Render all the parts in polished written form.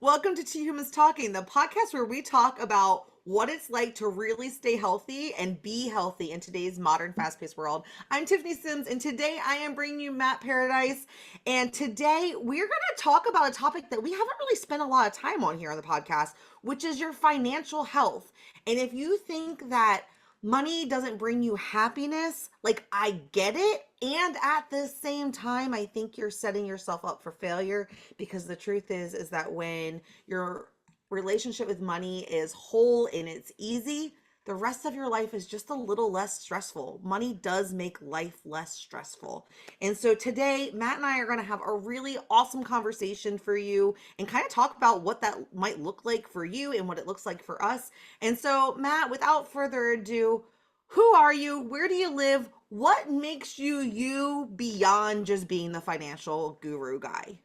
Welcome to Two Humans Talking, the podcast where we talk about what it's like to really stay healthy and be healthy in today's modern, fast paced world. I'm Tiffany Simms, and today I am bringing you Matt Paradise. And today we're going to talk about a topic that we haven't really spent a lot of time on here on the podcast, which is your financial health. And if you think that money doesn't bring you happiness, like I get it. And at the same time, I think you're setting yourself up for failure because the truth is that when your relationship with money is whole and it's easy, the rest of your life is just a little less stressful. Money does make life less stressful. And so today, Matt and I are going to have a really awesome conversation for you and kind of talk about what that might look like for you and what it looks like for us. And so, Matt, without further ado, who are you? Where do you live? What makes you you beyond just being the financial guru guy?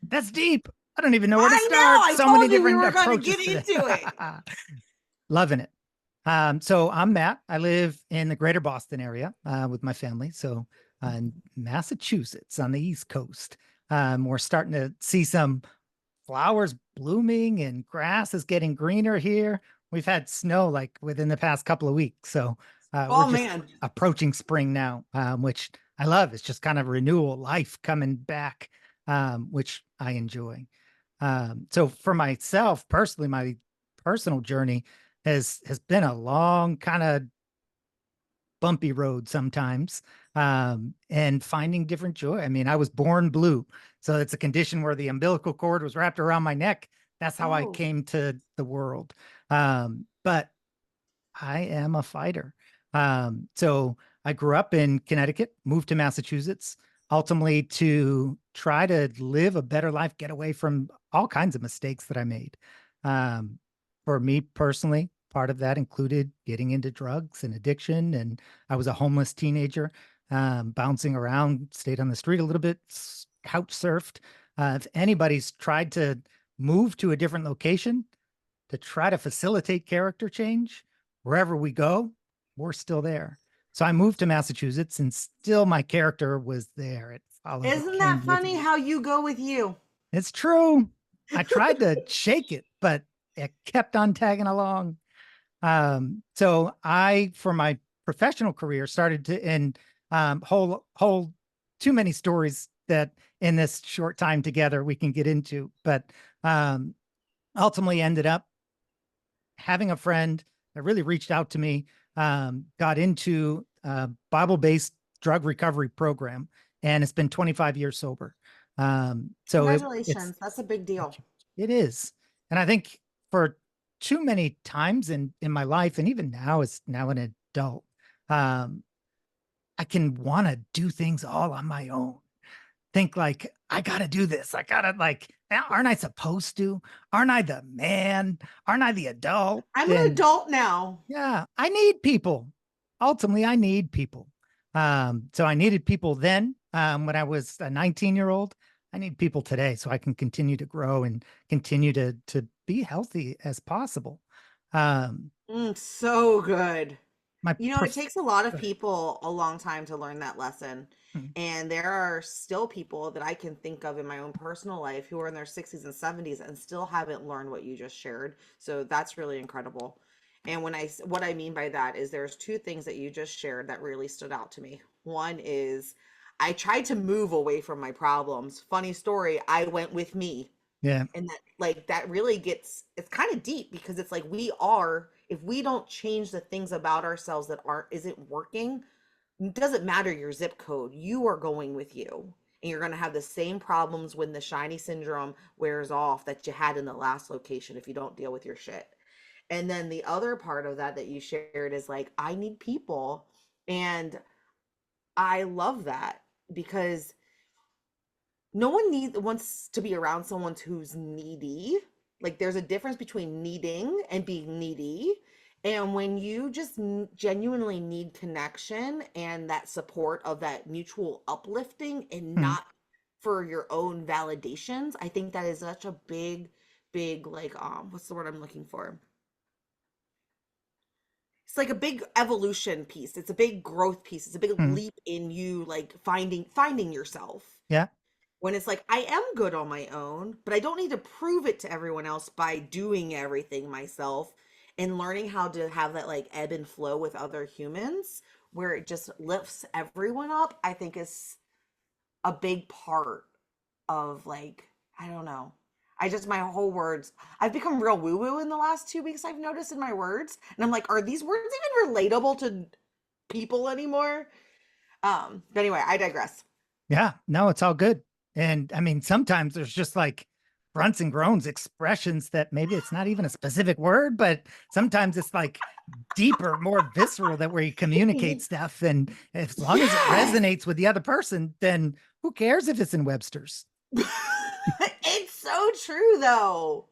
That's deep. I don't even know where to I know. start. I So many told you we different were going to approaches get today. into it. Loving it. So I'm Matt. I live in the greater Boston area with my family. So in Massachusetts on the East Coast. We're starting to see some flowers blooming and grass is getting greener here. We've had snow like within the past couple of weeks. So we're Oh just man. approaching spring now, which I love. It's just kind of renewal, life coming back, which I enjoy. So for myself personally, my personal journey has been a long kind of bumpy road sometimes, and finding different joy. I mean, I was born blue, so it's a condition where the umbilical cord was wrapped around my neck. That's how I Oh. came to the world. But I am a fighter. So I grew up in Connecticut, moved to Massachusetts, ultimately to try to live a better life, get away from all kinds of mistakes that I made. Um, for me personally, part of that included getting into drugs and addiction. And I was a homeless teenager, bouncing around, stayed on the street a little bit, couch surfed. If anybody's tried to move to a different location to try to facilitate character change, wherever we go, we're still there. So I moved to Massachusetts and still my character was there. It followed, it Isn't came that with funny me. how you go with you? It's true. I tried to shake it, but it kept on tagging along. So I, for my professional career, started to, and whole too many stories that in this short time together we can get into, but um, ultimately ended up having a friend that really reached out to me, got into a Bible-based drug recovery program, and it's been 25 years sober. So it's Congratulations. That's a big deal. it is, and I think for too many times in my life, and even now as now an adult, um, I can want to do things all on my own, think like I gotta do this. I gotta like, aren't I supposed to? Aren't I the man? Aren't I the adult? I'm an And adult now. yeah, I need people. Ultimately, I need people. So I needed people then, when I was a 19-year-old. I need people today so I can continue to grow and continue to be healthy as possible. Um, So good. my You know, it pers- takes a lot of Go ahead. people a long time to learn that lesson. Mm. And there are still people that I can think of in my own personal life who are in their 60s and 70s and still haven't learned what you just shared. So that's really incredible. And what I mean by that is there's two things that you just shared that really stood out to me. One is I tried to move away from my problems. Funny story, I went with me, Yeah. and that like that really gets, it's kind of deep because it's like we are, if we don't change the things about ourselves that aren't isn't working, it doesn't matter your zip code, you are going with you, and you're going to have the same problems when the shiny syndrome wears off that you had in the last location if you don't deal with your shit. And then the other part of that that you shared is like I need people, and I love that because no one needs wants to be around someone who's needy. Like there's a difference between needing and being needy. And when you just genuinely need connection and that support of that mutual uplifting and Mm. not for your own validations, I think that is such a big like what's the word I'm looking for? It's like a big evolution piece. It's a big growth piece. It's a big Mm. leap in you like finding yourself. Yeah. when it's like I am good on my own, but I don't need to prove it to everyone else by doing everything myself, and learning how to have that like ebb and flow with other humans where it just lifts everyone up, I think is a big part of like, I don't know. I just, my whole words, I've become real woo woo in the last 2 weeks, I've noticed in my words. And I'm like, are these words even relatable to people anymore? But anyway, I digress. Yeah, no, it's all good. And I mean, sometimes there's just like grunts and groans, expressions that maybe it's not even a specific word, but sometimes it's like deeper, more visceral that where you communicate stuff. And as long as it Yes. resonates with the other person, then who cares if it's in Webster's? It's so true though.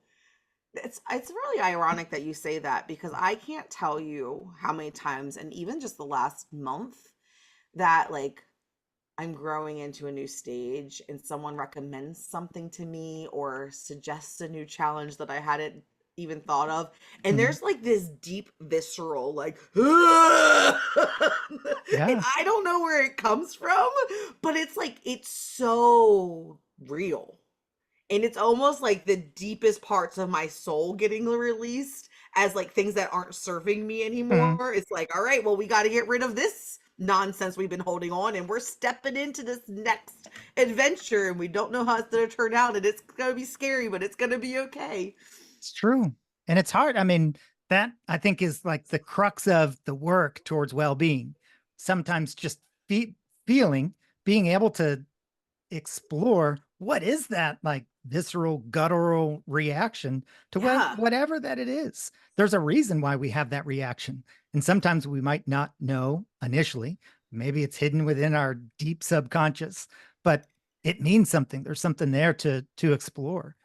It's really ironic that you say that because I can't tell you how many times, and even just the last month, that like I'm growing into a new stage and someone recommends something to me or suggests a new challenge that I hadn't even thought of. And Mhm. there's like this deep visceral like and Yeah. I don't know where it comes from, but it's like it's so real. And it's almost like the deepest parts of my soul getting released as like things that aren't serving me Mhm. anymore. It's like, all right, well, we got to get rid of this nonsense we've been holding on, and we're stepping into this next adventure, and we don't know how it's going to turn out, and it's going to be scary, but it's going to be okay. It's true. And it's hard. I mean, that I think is like the crux of the work towards well-being. Sometimes just feeling, being able to explore what is that like visceral, guttural reaction to Yeah. whatever that it is. There's a reason why we have that reaction. And sometimes we might not know initially. Maybe it's hidden within our deep subconscious, but it means something. There's something there to explore.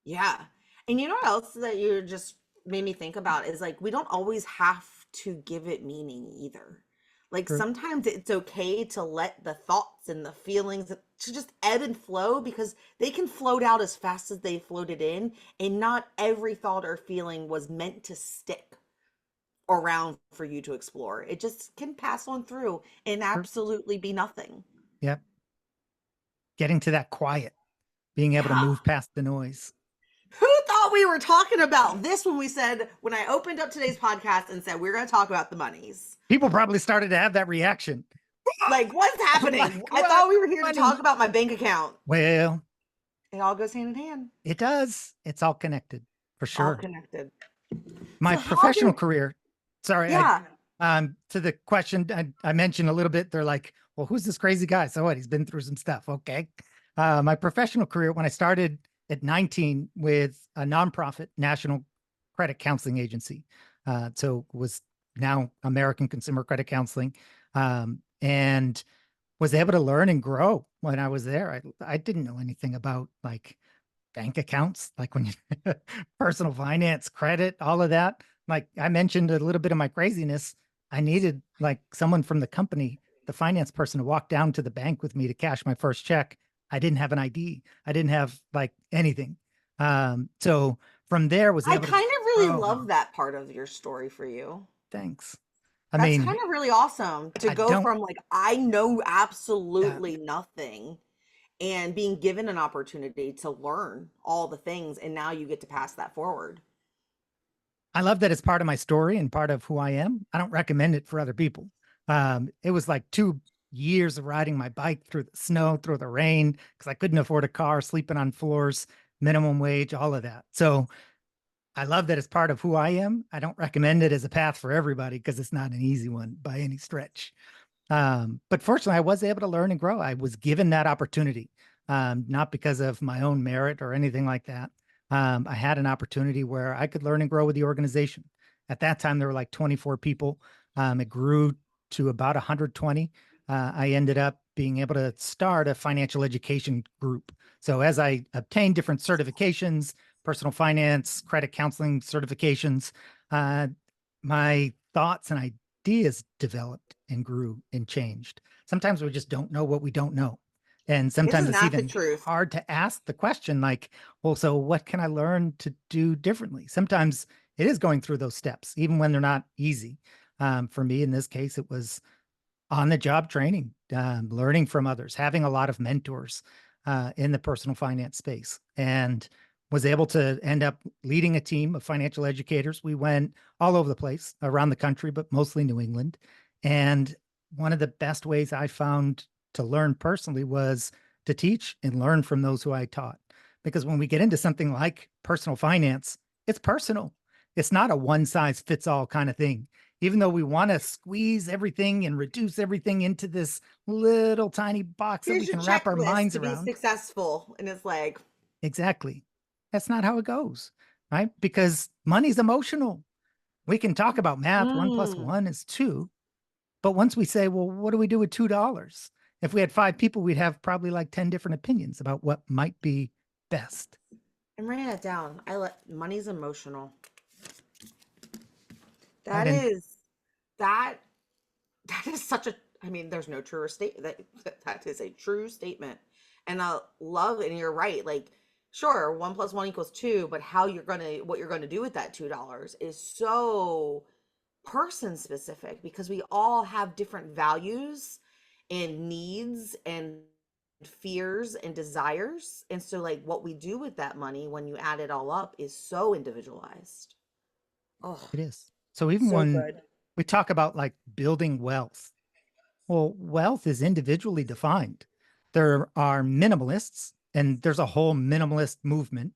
Yeah. And you know what else that you just made me think about is like we don't always have to give it meaning either. Like True. sometimes it's okay to let the thoughts and the feelings to just ebb and flow because they can float out as fast as they floated in, and not every thought or feeling was meant to stick around for you to explore. It just can pass on through and True. absolutely be nothing. Yep. Getting to that quiet, being able to Yeah. move past the noise. Who thought we were talking about this when we said, when I opened up today's podcast and said, we're going to talk about the monies? People probably started to have that reaction. Like, what's happening? Like, I what? thought we were here to talk Money. about my bank account. Well, It all goes hand in hand, it does. It's all connected for all sure. connected. My So, how professional did, career, sorry, yeah, to the question I mentioned a little bit, they're like, well, who's this crazy guy? So what? He's been through some stuff. Okay. My professional career, when I started at 19 with a nonprofit national credit counseling agency, so was now American Consumer Credit Counseling, and was able to learn and grow when I was there. I didn't know anything about like bank accounts, like when you personal finance, credit, all of that. Like I mentioned a little bit of my craziness. I needed like someone from the company, the finance person, to walk down to the bank with me to cash my first check. I didn't have an ID. I didn't have like anything. So from there was I able to kind of really grow. love that part of your story for you. Thanks. I That's mean, kind of really awesome to I go don't, from like, I know uh, absolutely nothing, and being given an opportunity to learn all the things. And now you get to pass that forward. I love that it's part of my story and part of who I am. I don't recommend it for other people. It was like 2 years of riding my bike through the snow, through the rain, because I couldn't afford a car, sleeping on floors, minimum wage, all of that. So I love that it's part of who I am. I don't recommend it as a path for everybody because it's not an easy one by any stretch. But fortunately, I was able to learn and grow. I was given that opportunity, not because of my own merit or anything like that. I had an opportunity where I could learn and grow with the organization. At that time, there were like 24 people. It grew to about 120. I ended up being able to start a financial education group. So as I obtained different certifications, personal finance, credit counseling certifications, uh, my thoughts and ideas developed and grew and changed. Sometimes we just don't know what we don't know. And sometimes Isn't it's that the even truth? hard to ask the question like, well, so what can I learn to do differently? Sometimes it is going through those steps, even when they're not easy. For me, in this case, it was on the job training, learning from others, having a lot of mentors, in the personal finance space and was able to end up leading a team of financial educators. We went all over the place around the country, but mostly New England. And one of the best ways I found to learn personally was to teach and learn from those who I taught. Because when we get into something like personal finance, it's personal. It's not a one size fits all kind of thing. Even though we want to squeeze everything and reduce everything into this little tiny box that we Here's your can wrap our checklist minds to be around. successful. And it's like, Exactly. That's not how it goes, right? Because money's emotional. We can talk about math, one plus mm, one is two. But once we say, well, what do we do with $2? If we had five people, we'd have probably like 10 different opinions about what might be best. I'm writing that down. I let money's emotional. Right. That And is that that is such a, I mean, there's no truer state that is a true statement. And I love, and you're right, like, sure, one plus one equals two, but how you're gonna, what you're gonna do with that $2 is so person specific, because we all have different values and needs and fears and desires. And so like what we do with that money when you add it all up is so individualized. Oh, it is. So even so when good. we talk about like building wealth, well, wealth is individually defined. There are minimalists, and there's a whole minimalist movement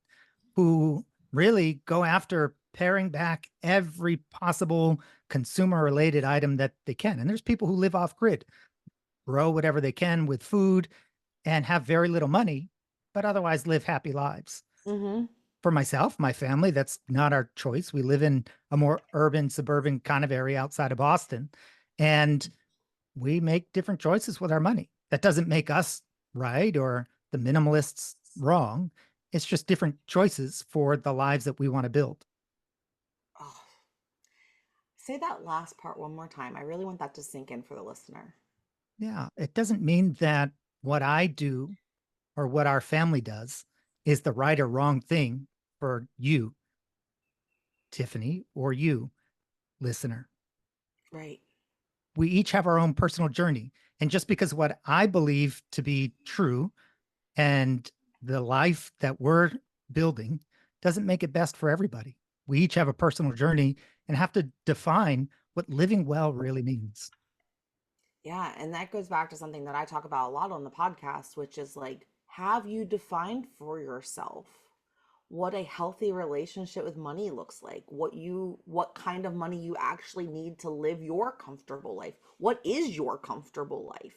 who really go after paring back every possible consumer related item that they can. And there's people who live off grid, grow whatever they can with food and have very little money, but otherwise live happy lives. Mm-hmm. For myself, my family, that's not our choice. We live in a more urban, suburban kind of area outside of Boston, and we make different choices with our money. That doesn't make us right or the minimalists wrong. It's just different choices for the lives that we want to build. Oh, say that last part one more time. I really want that to sink in for the listener. Yeah, it doesn't mean that what I do or what our family does is the right or wrong thing for you, Tiffany, or you, listener. Right. We each have our own personal journey. And just because what I believe to be true and the life that we're building doesn't make it best for everybody. We each have a personal journey and have to define what living well really means. Yeah, and that goes back to something that I talk about a lot on the podcast, which is like, have you defined for yourself what a healthy relationship with money looks like? What kind of money you actually need to live your comfortable life? What is your comfortable life?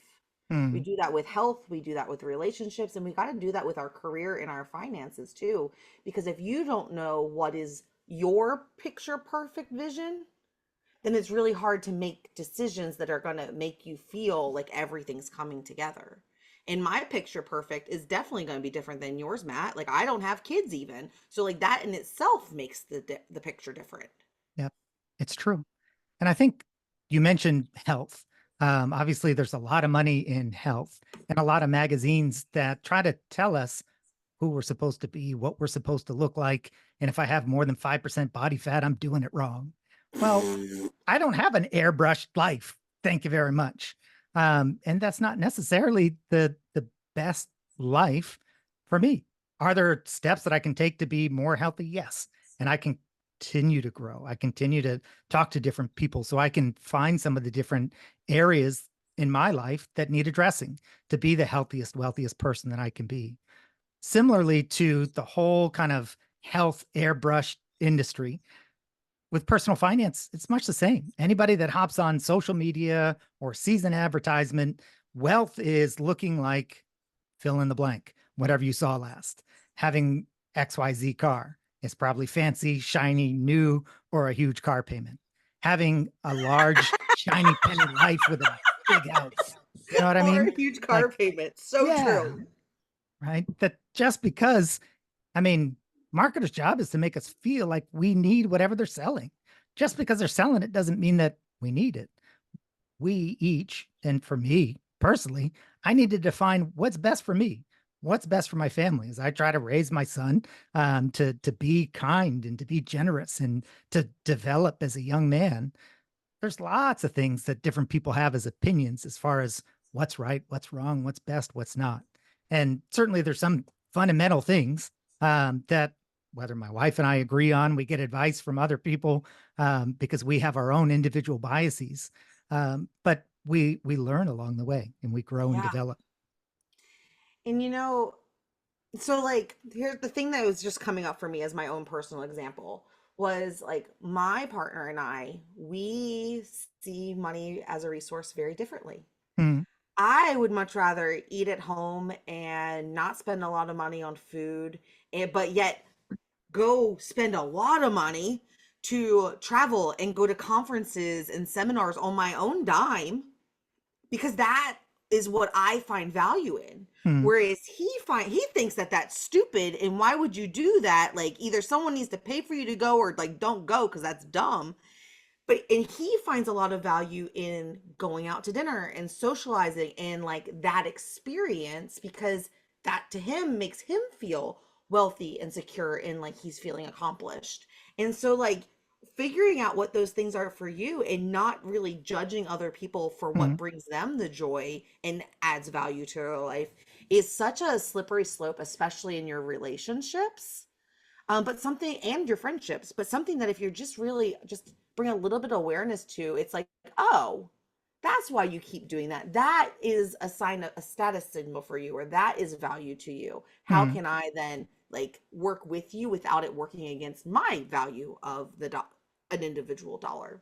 We Hmm. do that with health, we do that with relationships, and we got to do that with our career and our finances too. Because if you don't know what is your picture perfect vision, then it's really hard to make decisions that are going to make you feel like everything's coming together. And my picture perfect is definitely going to be different than yours, Matt. Like I don't have kids even. So like that in itself makes the picture different. Yep, it's true. And I think you mentioned health. Obviously, there's a lot of money in health and a lot of magazines that try to tell us who we're supposed to be, what we're supposed to look like. And if I have more than 5% body fat, I'm doing it wrong. Well, I don't have an airbrushed life. Thank you very much. And that's not necessarily the best life for me. Are there steps that I can take to be more healthy? Yes. And I can continue to grow. I continue to talk to different people so I can find some of the different areas in my life that need addressing to be the healthiest, wealthiest person that I can be. Similarly to the whole kind of health airbrush industry, with personal finance, it's much the same. Anybody that hops on social media or sees an advertisement, wealth is looking like fill in the blank, whatever you saw last. Having XYZ car is probably fancy, shiny, new, or a huge car payment. Having a large, shiny penny life with a big house. You know what I Or mean? a huge car Like, payment. So yeah, true. right. That just because, I mean, marketers' job is to make us feel like we need whatever they're selling. Just because they're selling it doesn't mean that we need it. We each, and for me personally, I need to define what's best for me, what's best for my family as I try to raise my son to be kind and to be generous and to develop as a young man. There's lots of things that different people have as opinions as far as what's right, what's wrong, what's best, what's not. And certainly there's some fundamental things that whether my wife and I agree on, we get advice from other people because we have our own individual biases. But we learn along the way and we grow and Yeah. develop. And so like here's the thing that was just coming up for me as my own personal example was like my partner and we see money as a resource very differently. Mm, I would much rather eat at home and not spend a lot of money on food, but yet go spend a lot of money to travel and go to conferences and seminars on my own dime because that is what I find value in. mm, Whereas he thinks that that's stupid, and why would you do that? Like either someone needs to pay for you to go or like don't go because that's dumb. But and he finds a lot of value in going out to dinner and socializing and like that experience because that to him makes him feel wealthy and secure and like he's feeling accomplished. And so like figuring out what those things are for you and not really judging other people for what mm, brings them the joy and adds value to their life is such a slippery slope, especially in your relationships, but something and your friendships, but something that if you're just really just bring a little bit of awareness to, it's like, oh, that's why you keep doing that. That is a sign of a status signal for you, or that is value to you. How mm. can I then like work with you without it working against my value of an individual dollar?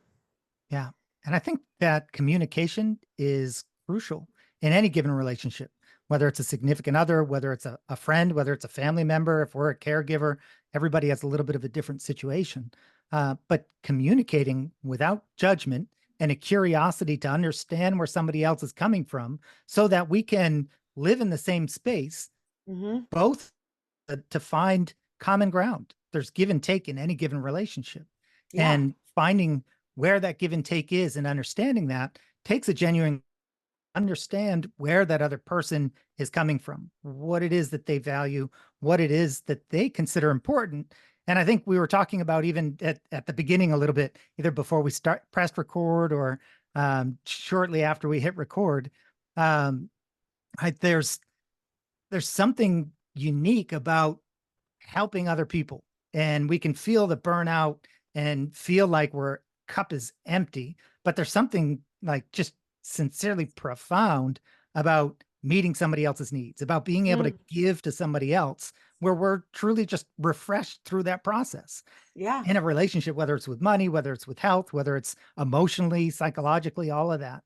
Yeah. And I think that communication is crucial in any given relationship, whether it's a significant other, whether it's a friend, whether it's a family member, if we're a caregiver, everybody has a little bit of a different situation. But communicating without judgment and a curiosity to understand where somebody else is coming from so that we can live in the same space, Mm-hmm. both to find common ground. There's give and take in any given relationship. Yeah. And finding where that give and take is and understanding that takes a genuine understand where that other person is coming from, what it is that they value, what it is that they consider important. And I think we were talking about even at the beginning a little bit, either before we start pressed record or shortly after we hit record. Um, there's something unique about helping other people, and we can feel the burnout and feel like we're cup is empty, but there's something like just sincerely profound about meeting somebody else's needs, about being able to Mm, give to somebody else, where we're truly just refreshed through that process yeah. in a relationship, whether it's with money, whether it's with health, whether it's emotionally, psychologically, all of that.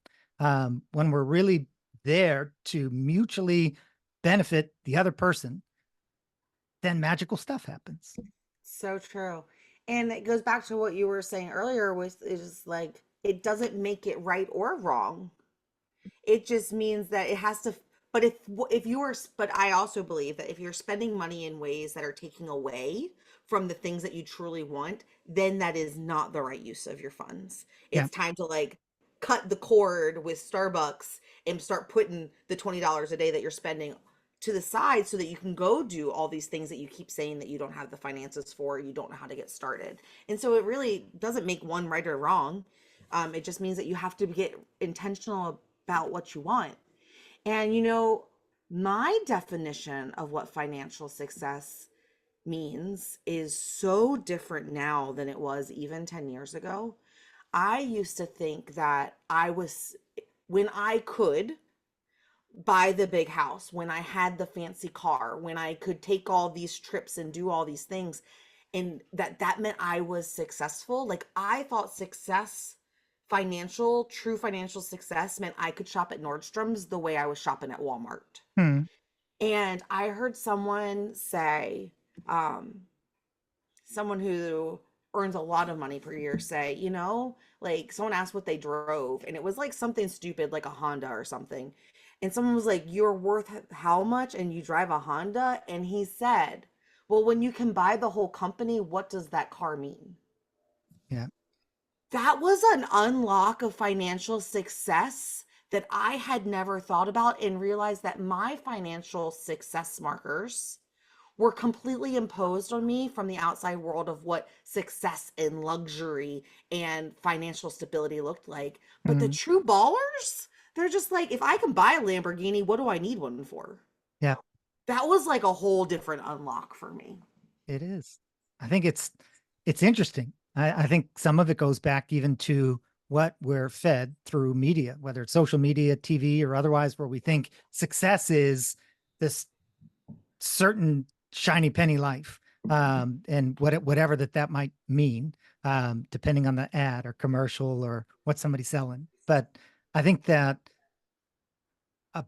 When we're really there to mutually benefit the other person, then magical stuff happens. So true. And it goes back to what you were saying earlier, was is like it doesn't make it right or wrong. It just means that it has to, but if you are, but I also believe that if you're spending money in ways that are taking away from the things that you truly want, then that is not the right use of your funds. Yeah. It's time to like cut the cord with Starbucks and start putting the $20 a day that you're spending to the side so that you can go do all these things that you keep saying that you don't have the finances for, you don't know how to get started. And so it really doesn't make one right or wrong. It just means that you have to get intentional about what you want. And my definition of what financial success means is so different now than it was even 10 years ago. I used to think that when I could buy the big house, when I had the fancy car, when I could take all these trips and do all these things, and that meant I was successful. Like I thought true financial success meant I could shop at Nordstrom's the way I was shopping at Walmart. Hmm. And I heard someone say, someone who earns a lot of money per year say, like someone asked what they drove, and it was like something stupid, like a Honda or something. And someone was like, "You're worth how much and you drive a Honda?" And he said, "Well, when you can buy the whole company, what does that car mean?" Yeah. That was an unlock of financial success that I had never thought about and realized that my financial success markers were completely imposed on me from the outside world of what success and luxury and financial stability looked like. But the Hmm. true ballers, they're just like, if I can buy a Lamborghini, what do I need one for? Yeah. That was like a whole different unlock for me. It is. I think it's interesting. I think some of it goes back even to what we're fed through media, whether it's social media, TV, or otherwise, where we think success is this certain shiny penny life, and whatever that might mean, depending on the ad or commercial or what somebody's selling. But I think that uh,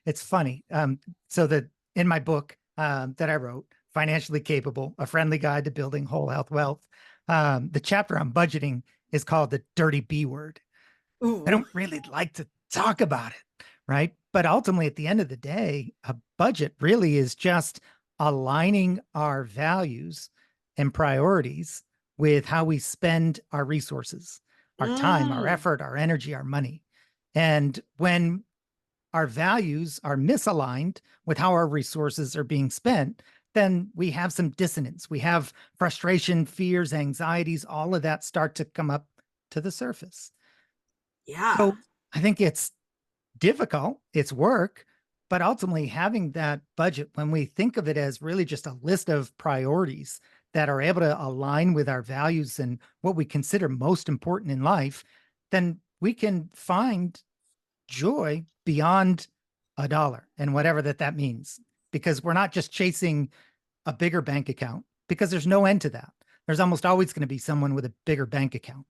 it's funny. So that in my book that I wrote, Financially Capable, A Friendly Guide to Building Whole Health Wealth, the chapter on budgeting is called the dirty B word. I Ooh. don't really like to talk about it, right? But ultimately, at the end of the day, a budget really is just aligning our values and priorities with how we spend our resources, our time, our Mm. effort, our energy, our money. And when our values are misaligned with how our resources are being spent, then we have some dissonance. We have frustration, fears, anxieties, all of that start to come up to the surface. Yeah. So I think it's difficult, it's work, but ultimately having that budget, when we think of it as really just a list of priorities that are able to align with our values and what we consider most important in life, then we can find joy beyond a dollar and whatever that means, because we're not just chasing a bigger bank account, because there's no end to that. There's almost always going to be someone with a bigger bank account.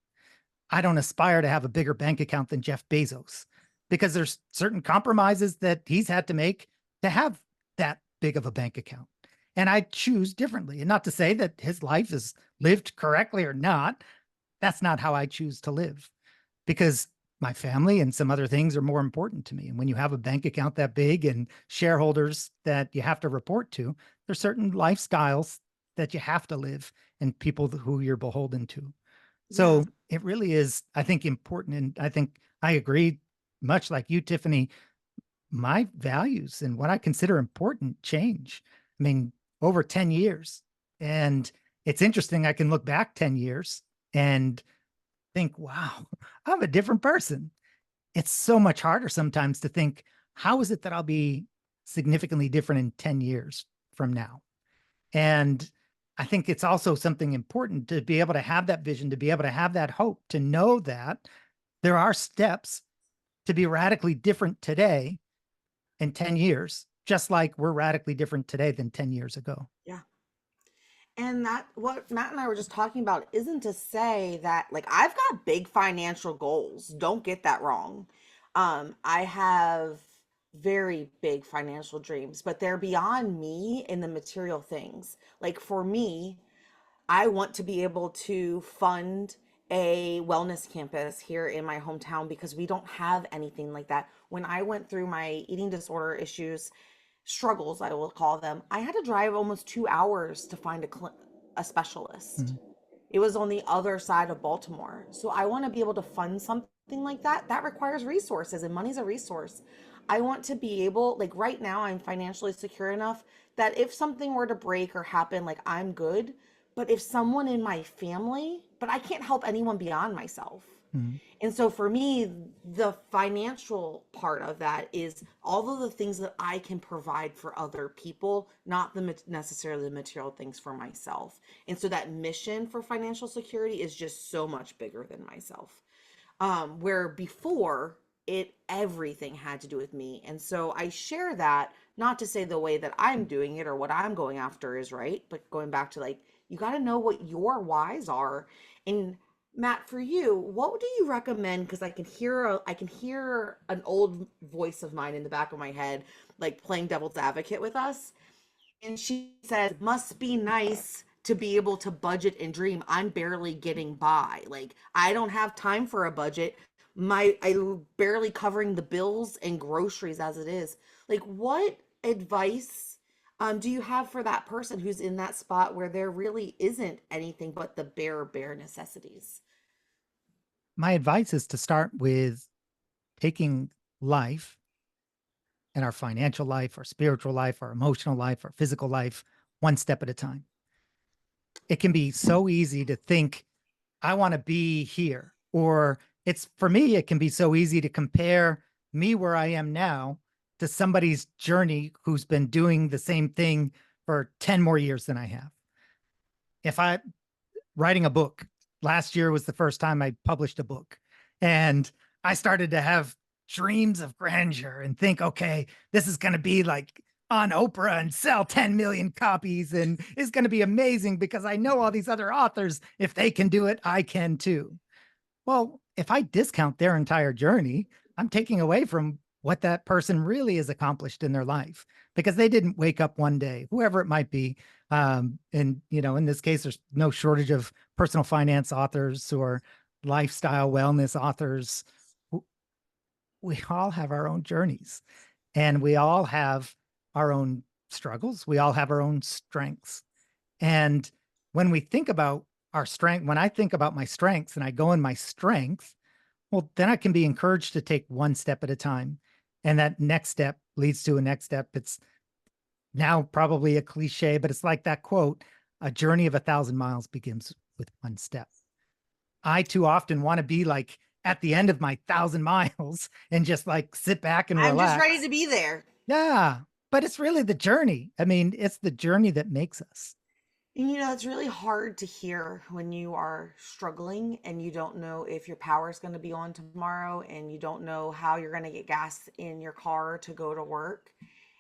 I don't aspire to have a bigger bank account than Jeff Bezos, because there's certain compromises that he's had to make to have that big of a bank account. And I choose differently. And not to say that his life is lived correctly or not. That's not how I choose to live, because my family and some other things are more important to me. And when you have a bank account that big and shareholders that you have to report to, there's certain lifestyles that you have to live and people who you're beholden to. Yeah. So it really is, I think, important. And I think I agree, much like you, Tiffany, my values and what I consider important change. I mean, over 10 years. And it's interesting. I can look back 10 years and think, wow, I'm a different person. It's so much harder sometimes to think, how is it that I'll be significantly different in 10 years from now? And I think it's also something important to be able to have that vision, to be able to have that hope, to know that there are steps to be radically different today in 10 years, just like we're radically different today than 10 years ago. Yeah. And that what Matt and I were just talking about isn't to say that like I've got big financial goals. Don't get that wrong. I have very big financial dreams, but they're beyond me in the material things. Like for me, I want to be able to fund a wellness campus here in my hometown because we don't have anything like that. When I went through my eating disorder issues, struggles, I will call them, I had to drive almost 2 hours to find a specialist. Mhm. It was on the other side of Baltimore. So I want to be able to fund something like that. That requires resources, and money's a resource. I want to be able, like right now, I'm financially secure enough that if something were to break or happen, like I'm good. But if someone in my family, but I can't help anyone beyond myself. Mhm. And so for me, the financial part of that is all of the things that I can provide for other people, not necessarily the material things for myself. And so that mission for financial security is just so much bigger than myself. Where before it everything had to do with me. And so I share that not to say the way that I'm doing it or what I'm going after is right, but going back to like you got to know what your whys are. And Matt, for you, what do you recommend? Because I can hear an old voice of mine in the back of my head, like playing devil's advocate with us. And she says, must be nice to be able to budget and dream. I'm barely getting by. Like I don't have time for a budget. I barely covering the bills and groceries as it is. Like what advice do you have for that person who's in that spot where there really isn't anything but the bare necessities? My advice is to start with taking life and our financial life, our spiritual life, our emotional life, our physical life, one step at a time. It can be so easy to think, I want to be here. Or it's for me, it can be so easy to compare me where I am now to somebody's journey who's been doing the same thing for 10 more years than I have. If I writing a book, last year was the first time I published a book, and I started to have dreams of grandeur and think, okay, this is going to be like on Oprah and sell 10 million copies and it's going to be amazing because I know all these other authors. If they can do it, I can too. Well, if I discount their entire journey, I'm taking away from what that person really has accomplished in their life because they didn't wake up one day, whoever it might be. And, in this case, there's no shortage of personal finance authors or lifestyle wellness authors. We all have our own journeys and we all have our own struggles. We all have our own strengths. And when we think about our strength, when I think about my strengths and I go in my strength, well, then I can be encouraged to take one step at a time. And that next step leads to a next step. It's now probably a cliche, but it's like that quote, a journey of 1,000 miles begins with one step. I too often want to be like at the end of my 1,000 miles and just like sit back and I'm just ready relax. to be there. Yeah. But it's really the journey. I mean, it's the journey that makes us. And it's really hard to hear when you are struggling and you don't know if your power is going to be on tomorrow and you don't know how you're going to get gas in your car to go to work.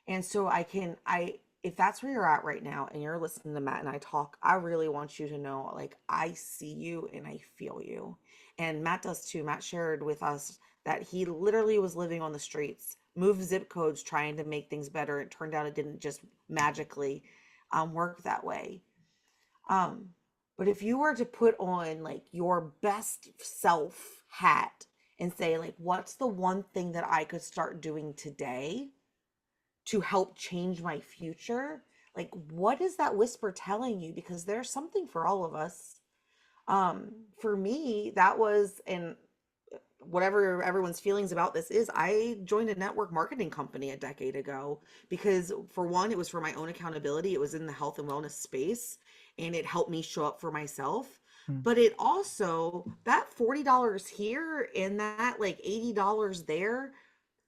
And so if that's where you're at right now and you're listening to Matt and I talk, I really want you to know, like, I see you and I feel you. And Matt does too. Matt shared with us that he literally was living on the streets, moved zip codes trying to make things better. It turned out it didn't just magically work that way. Um, but if you were to put on like your best self hat and say, like, what's the one thing that I could start doing today to help change my future? Like, what is that whisper telling you? Because there's something for all of us. For me, that was, and whatever everyone's feelings about this is, I joined a network marketing company a decade ago because, for one, it was for my own accountability. It was in the health and wellness space and it helped me show up for myself. Hmm. But it also, that $40 here and that like $80 there,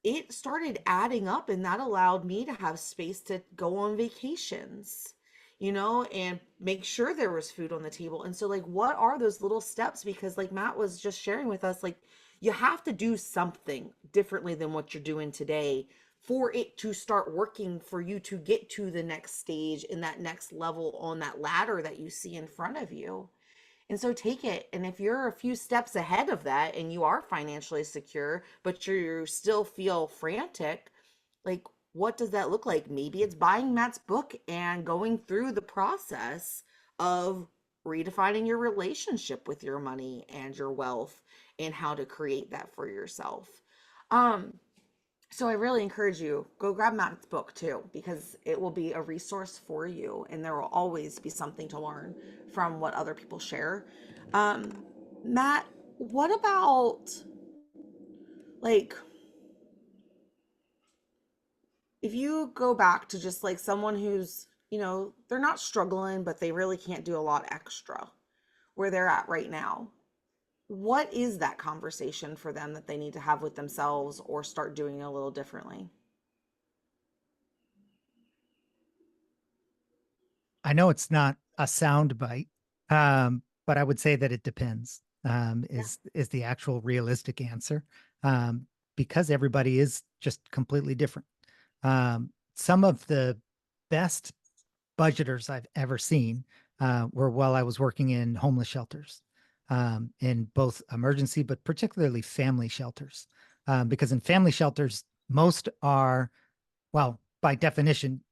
it started adding up and that allowed me to have space to go on vacations, and make sure there was food on the table. And so, like, what are those little steps? Because like Matt was just sharing with us, like, you have to do something differently than what you're doing today for it to start working for you to get to the next stage in that next level on that ladder that you see in front of you. And so take it. And if you're a few steps ahead of that and you are financially secure, but you still feel frantic, like, what does that look like? Maybe it's buying Matt's book and going through the process of redefining your relationship with your money and your wealth and how to create that for yourself. Um, so I really encourage you, go grab Matt's book too, because it will be a resource for you and there will always be something to learn from what other people share. Um, Matt, what about, like, if you go back to just like someone who's, they're not struggling, but they really can't do a lot extra where they're at right now, what is that conversation for them that they need to have with themselves or start doing a little differently? I know it's not a sound bite, but I would say that it depends. Yeah. Is the actual realistic answer, because everybody is just completely different. Some of the best budgeters I've ever seen were while I was working in homeless shelters, in both emergency but particularly family shelters, because in family shelters most are, well, by definition,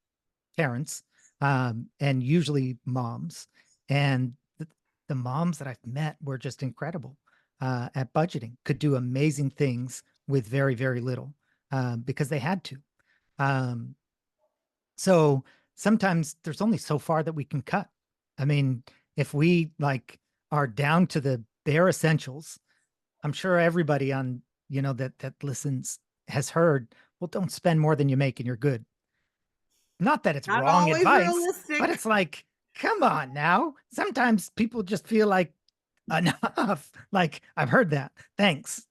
parents, and usually moms. And the moms that I've met were just incredible at budgeting, could do amazing things with very, very little because they had to. Um, so sometimes there's only so far that we can cut. I mean, if we like are down to the bare essentials, I'm sure everybody on, that listens has heard, well, don't spend more than you make and you're good. Not that it's Not wrong always advice, but realistic. it's like, come on now. Sometimes people just feel like enough. Like, I've heard that. Thanks.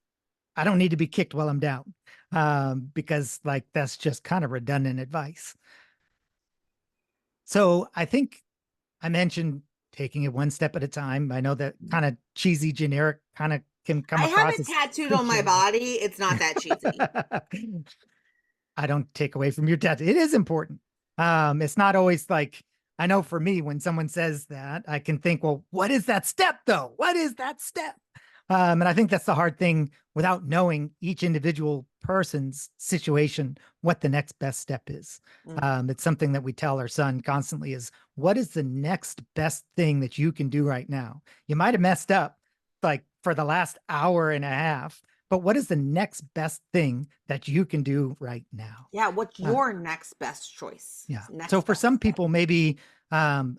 I don't need to be kicked while I'm down. because like that's just kind of redundant advice. So I think I mentioned taking it one step at a time. I know that kind of cheesy, generic kind of can come I have across it as tattooed on my cliche. body. It's not that cheesy. I don't take away from your tattoo. It is important. It's not always like, I know for me, when someone says that, I can think, well, what is that step though? What is that step? And I think that's the hard thing without knowing each individual person's situation, what the next best step is. Mm. It's something that we tell our son constantly is what is the next best thing that you can do right now? You might have messed up like for the last hour and a half, but what is the next best thing that you can do right now? Yeah, what's Uh, your next best choice? yeah. So Next for best some step. people, maybe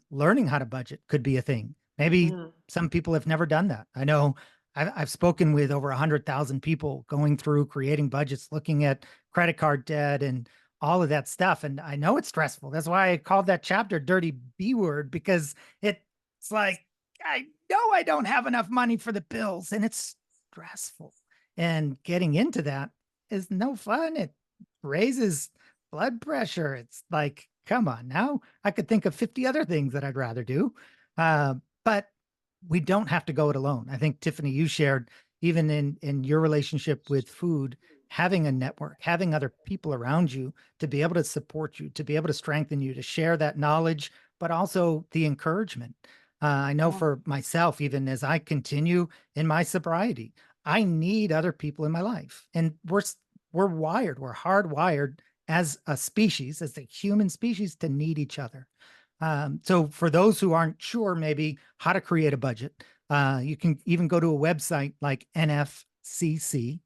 learning how to budget could be a thing. Maybe Mm. some people have never done that. I know I've spoken with over 100,000 people going through creating budgets, looking at credit card debt and all of that stuff. And I know it's stressful. That's why I called that chapter Dirty B Word, because it's like, I know I don't have enough money for the bills and it's stressful. And getting into that is no fun. It raises blood pressure. It's like, come on now. I could think of 50 other things that I'd rather do. But we don't have to go it alone. I think, Tiffany, you shared even in your relationship with food, having a network, having other people around you to be able to support you, to be able to strengthen you, to share that knowledge, but also the encouragement. I know Yeah. for myself, even as I continue in my sobriety, I need other people in my life. And we're wired, we're hardwired as a species, as the human species, to need each other. So for those who aren't sure maybe how to create a budget, you can even go to a website like NFCC,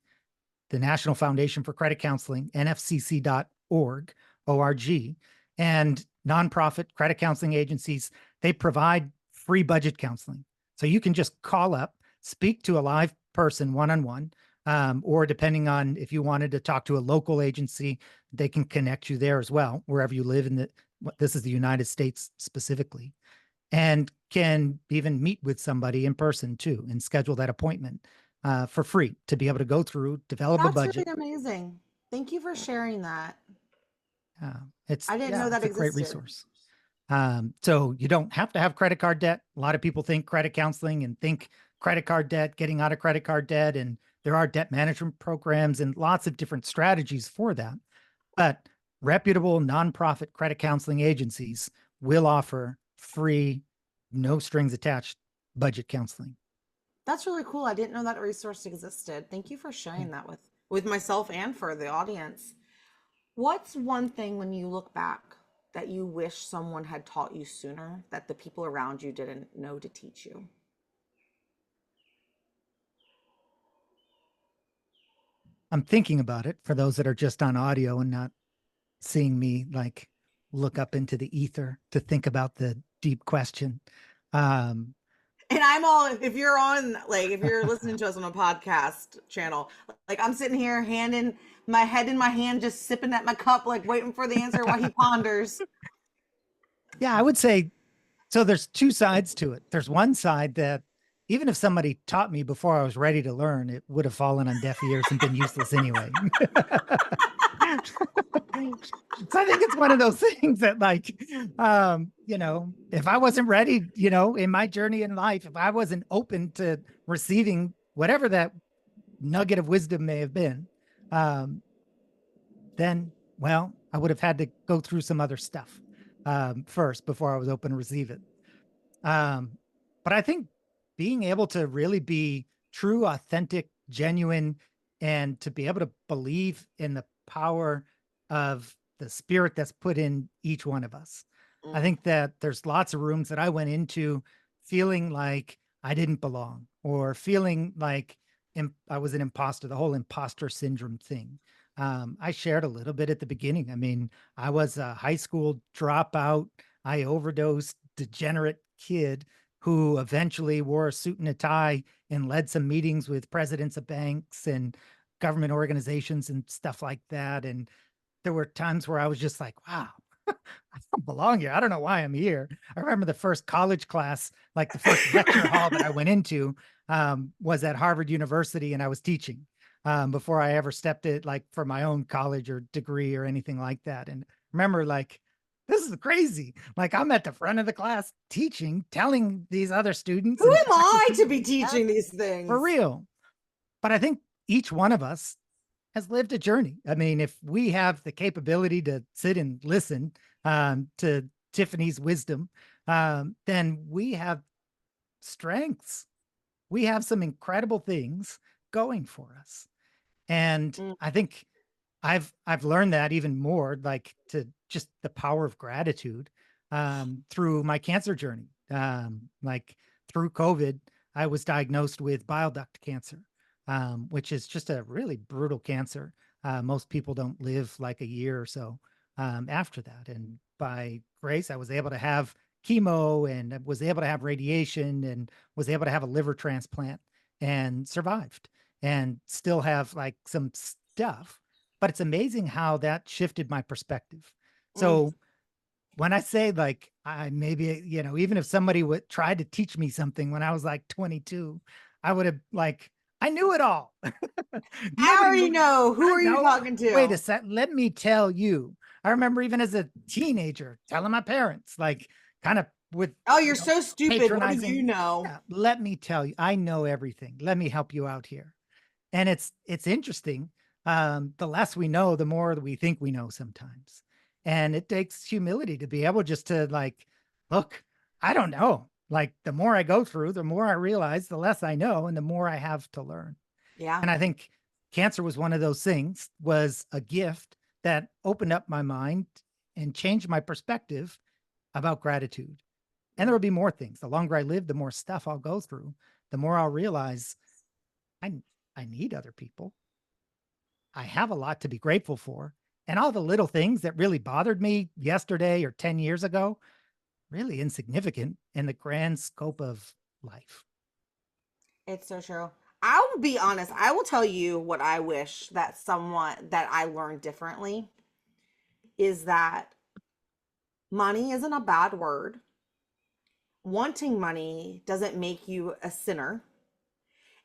the National Foundation for Credit Counseling, nfcc.org, O-R-G, and nonprofit credit counseling agencies, they provide free budget counseling. So you can just call up, speak to a live person one-on-one, or depending on if you wanted to talk to a local agency, they can connect you there as well, wherever you live in the, this is the United States specifically, and can even meet with somebody in person too and schedule that appointment for free to be able to go through, develop a That's really budget. amazing. Thank you for sharing that. It's I didn't know yeah, that it's a great existed. resource. So you don't have to have credit card debt. A lot of people think credit counseling and think credit card debt, getting out of credit card debt, and there are debt management programs and lots of different strategies for that. But reputable nonprofit credit counseling agencies will offer free, no strings attached budget counseling. That's really cool. I didn't know that resource existed. Thank you for Yeah. sharing that with myself and for the audience. What's one thing when you look back that you wish someone had taught you sooner that the people around you didn't know to teach you? I'm thinking about it for those that are just on audio and not seeing me like look up into the ether to think about the deep question. Um, And I'm all, if you're on, like, if you're listening to us on a podcast channel, like, I'm sitting here, hand in my head in my hand, just sipping at my cup, like, waiting for the answer while he ponders. yeah, I would say so. There's two sides to it. There's one side that even if somebody taught me before I was ready to learn, it would have fallen on deaf ears and been useless anyway. So I think it's one of those things that like, if I wasn't ready, in my journey in life, if I wasn't open to receiving whatever that nugget of wisdom may have been, um, then, well, I would have had to go through some other stuff first before I was open to receive it. Um, but I think being able to really be true, authentic, genuine, and to be able to believe in the power of the spirit that's put in each one of us. I Mm, think that there's lots of rooms that I went into feeling like I didn't belong or feeling like I was an imposter, the whole imposter syndrome thing. I shared a little bit at the beginning. I mean, I was a high school dropout. I overdosed, degenerate kid who eventually wore a suit and a tie and led some meetings with presidents of banks and government organizations and stuff like that. And there were times where I was just like, wow, I don't belong here. I don't know why I'm here. I remember the first college class, like the first lecture hall that I went into was at Harvard University and I was teaching. before I ever stepped it like for my own college or degree or anything like that. And remember, like, this is crazy. Like, I'm at the front of the class teaching, telling these other students Who and am I to faculty, be yeah, teaching these for things? real. But I think each one of us has lived a journey. I mean, if we have the capability to sit and listen to Tiffany's wisdom, then we have strengths. We have some incredible things going for us. And Mm, I think I've learned that even more, like to just the power of gratitude through my cancer journey. Like through COVID, I was diagnosed with bile duct cancer, which is just a really brutal cancer. Most people don't live like a year or so after that. And by grace, I was able to have chemo and was able to have radiation and was able to have a liver transplant and survived and still have like some stuff, but it's amazing how that shifted my perspective. mm. So when I say like I maybe, even if somebody would try to teach me something when I was like 22, I would have like I knew it all. I Nobody already knew. know. Who I are you know. talking Wait a to? sec. Let me tell you. I remember even as a teenager telling my parents, like kind of with, Oh, you're so stupid. What do you patronizing. know? Yeah, let me tell you, I know everything. Let me help you out here. And it's interesting. The less we know, the more we think we know sometimes. And it takes humility to be able just to like, look, I don't know. Like the more I go through, the more I realize, the less I know, and the more I have to learn. Yeah. And I think cancer was one of those things, was a gift that opened up my mind and changed my perspective about gratitude. And there Mm. will be more things. The longer I live, the more stuff I'll go through, the more I'll realize I I need other people. I have a lot to be grateful for. And all the little things that really bothered me yesterday or 10 years ago, really insignificant in the grand scope of life. It's so true. I'll be honest. I will tell you what I wish that someone that I learned differently is that money isn't a bad word. Wanting money doesn't make you a sinner,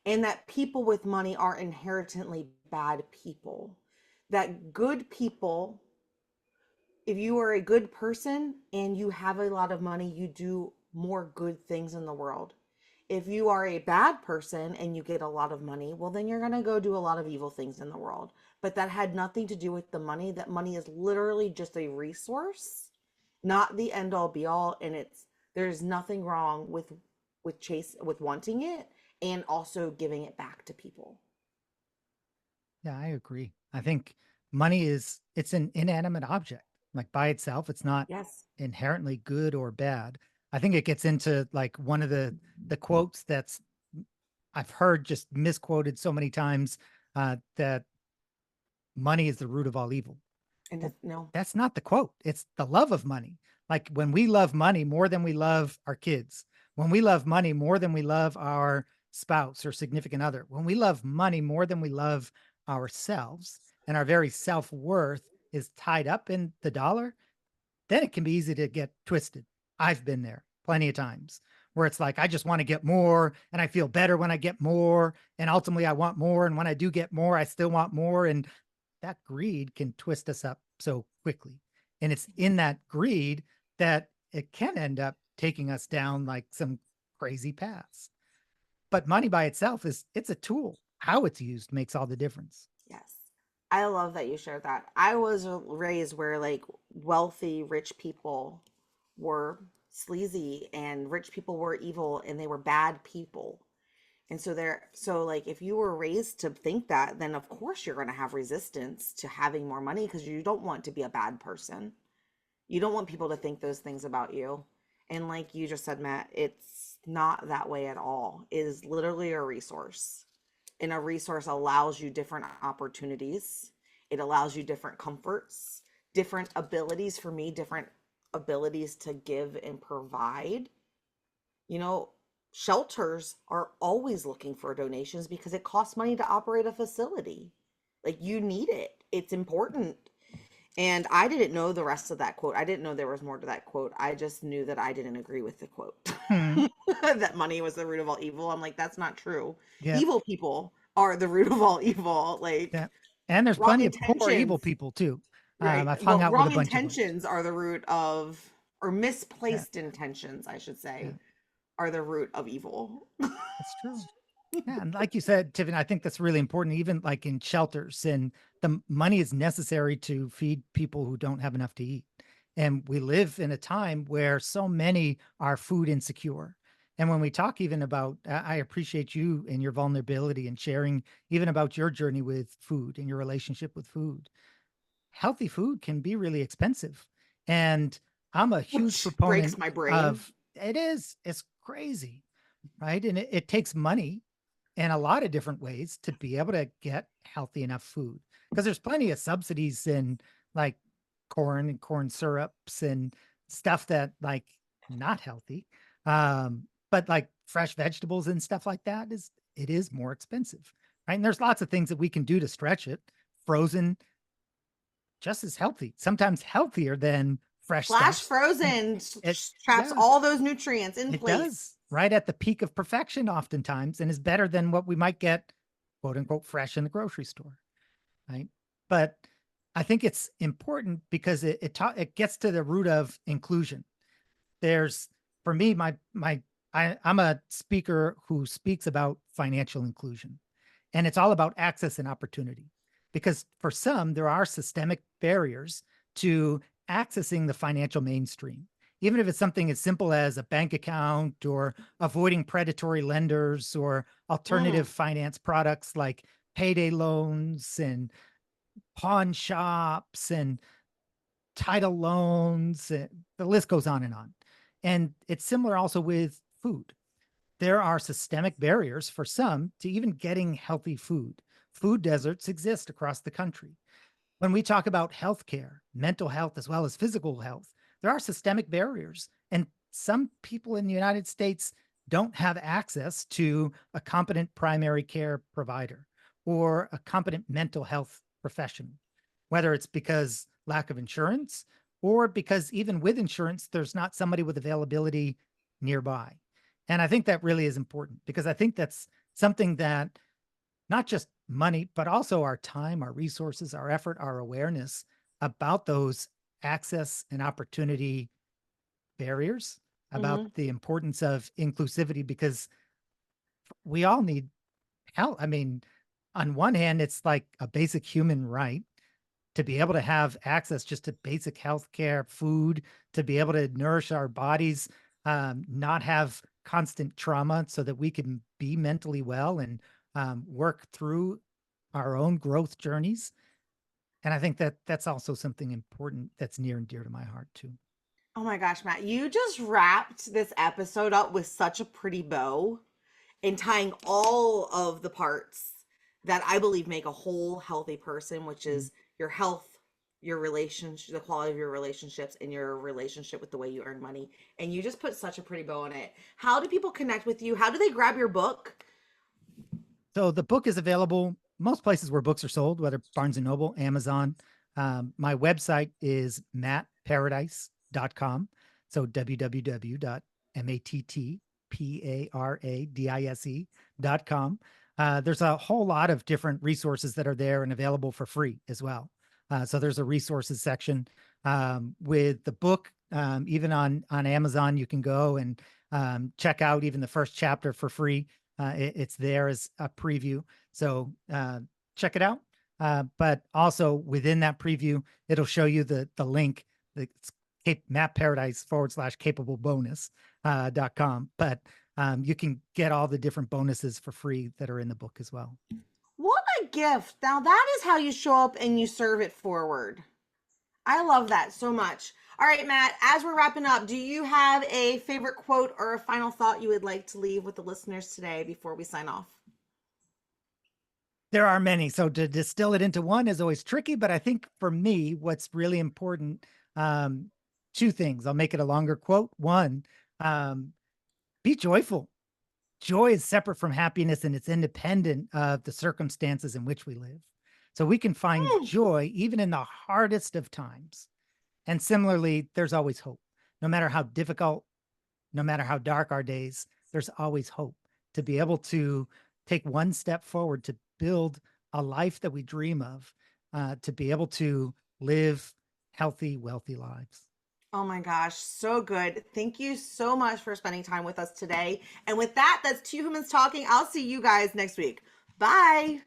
and that people with money are inherently bad people. That good people, if you are a good person and you have a lot of money, you do more good things in the world. If you are a bad person and you get a lot of money, well, then you're going to go do a lot of evil things in the world. But that had nothing to do with the money. That money is literally just a resource, not the end all be all. And there's nothing wrong with wanting it and also giving it back to people. Yeah, I agree. I think money it's an inanimate object. Like by itself, it's not Yes. inherently good or bad. I think it gets into like one of the quotes that's I've heard just misquoted so many times, that money is the root of all evil. And Well, no. that's not the quote. It's the love of money. Like when we love money more than we love our kids, when we love money more than we love our spouse or significant other, when we love money more than we love ourselves, and our very self worth is tied up in the dollar, then it can be easy to get twisted. I've been there plenty of times where it's like, I just want to get more and I feel better when I get more. And ultimately, I want more. And when I do get more, I still want more. And that greed can twist us up so quickly. And it's in that greed that it can end up taking us down like some crazy paths. But money by itself it's a tool. How it's used makes all the difference. Yes. I love that you shared that. I was raised where like wealthy, rich people were sleazy and rich people were evil and they were bad people. And so like if you were raised to think that, then of course you're going to have resistance to having more money because you don't want to be a bad person. You don't want people to think those things about you. And like you just said, Matt, it's not that way at all. It is literally a resource. And a resource allows you different opportunities. It allows you different comforts, different abilities for me, different abilities to give and provide. You know, shelters are always looking for donations because it costs money to operate a facility. Like you need it. It's important. And I didn't know the rest of that quote. I didn't know there was more to that quote. I just knew that I didn't agree with the quote. Hmm. That money was the root of all evil. I'm like, that's not true. Yeah. Evil people are the root of all evil. Yeah. Like And there's wrong plenty of poor evil intentions, people too. right? I've hung Well, out with a wrong bunch of those. intentions are the root of, or Yeah, misplaced intentions, I should yeah, say, are the root of evil. that's true. Yeah, and like you said, Tiffany, I think that's really important, even like in shelters. And the money is necessary to feed people who don't have enough to eat. And we live in a time where so many are food insecure. And when we talk even about, I appreciate you and your vulnerability and sharing even about your journey with food and your relationship with food. Healthy food can be really expensive. And I'm a huge Which breaks proponent my brain. of it's crazy, right? And it takes money in a lot of different ways to be able to get healthy enough food because there's plenty of subsidies in like corn and corn syrups and stuff that like not healthy. But like fresh vegetables and stuff like that is it is more expensive, right? And there's lots of things that we can do to stretch it. Frozen, just as healthy, sometimes healthier than fresh Flash stuff. And frozen it, traps yeah, all those nutrients in it place. does right at the peak of perfection, oftentimes, and is better than what we might get, quote unquote, fresh in the grocery store. Right. But I think it's important because it gets to the root of inclusion. There's for me, I'm a speaker who speaks about financial inclusion. And it's all about access and opportunity. Because for some, there are systemic barriers to accessing the financial mainstream. Even if it's something as simple as a bank account or avoiding predatory lenders or alternative Mm. finance products like payday loans and pawn shops and title loans. The list goes on and on. And it's similar also with food. There are systemic barriers for some to even getting healthy food. Food deserts exist across the country. When we talk about healthcare, mental health, as well as physical health, there are systemic barriers. And some people in the United States don't have access to a competent primary care provider or a competent mental health professional, whether it's because lack of insurance or because even with insurance, there's not somebody with availability nearby. And I think that really is important because I think that's something that not just money, but also our time, our resources, our effort, our awareness about those access and opportunity barriers, about Hmm. the importance of inclusivity, because we all need help. I mean, on one hand, it's like a basic human right to be able to have access just to basic health care, food, to be able to nourish our bodies, not have constant trauma so that we can be mentally well and work through our own growth journeys. And I think that that's also something important that's near and dear to my heart too. Oh my gosh, Matt, you just wrapped this episode up with such a pretty bow and tying all of the parts that I believe make a whole healthy person, which Mm. is your health, your relationship, the quality of your relationships, and your relationship with the way you earn money. And you just put such a pretty bow on it. How do people connect with you? How do they grab your book? So the book is available most places where books are sold, whether Barnes and Noble, Amazon. My website is mattparadise.com. So www.mattparadise.com. There's a whole lot of different resources that are there and available for free as well. So there's a resources section with the book. Even on Amazon, you can go and check out even the first chapter for free. It's there as a preview. So check it out. But also within that preview, it'll show you the link, the Map Paradise / capable bonus.com. But you can get all the different bonuses for free that are in the book as well. What a gift. Now, that is how you show up and you serve it forward. I love that so much. All right, Matt, as we're wrapping up, do you have a favorite quote or a final thought you would like to leave with the listeners today before we sign off? There are many. So to distill it into one is always tricky. But I think for me, what's really important, um, two things. I'll make it a longer quote. One, um, be joyful. Joy is separate from happiness and it's independent of the circumstances in which we live. So we can find Mm. joy even in the hardest of times. And similarly, there's always hope. No matter how difficult, no matter how dark our days, there's always hope to be able to take one step forward to build a life that we dream of, to be able to live healthy, wealthy lives. Oh my gosh, so good. Thank you so much for spending time with us today. And with that, that's Two Humans Talking. I'll see you guys next week. Bye.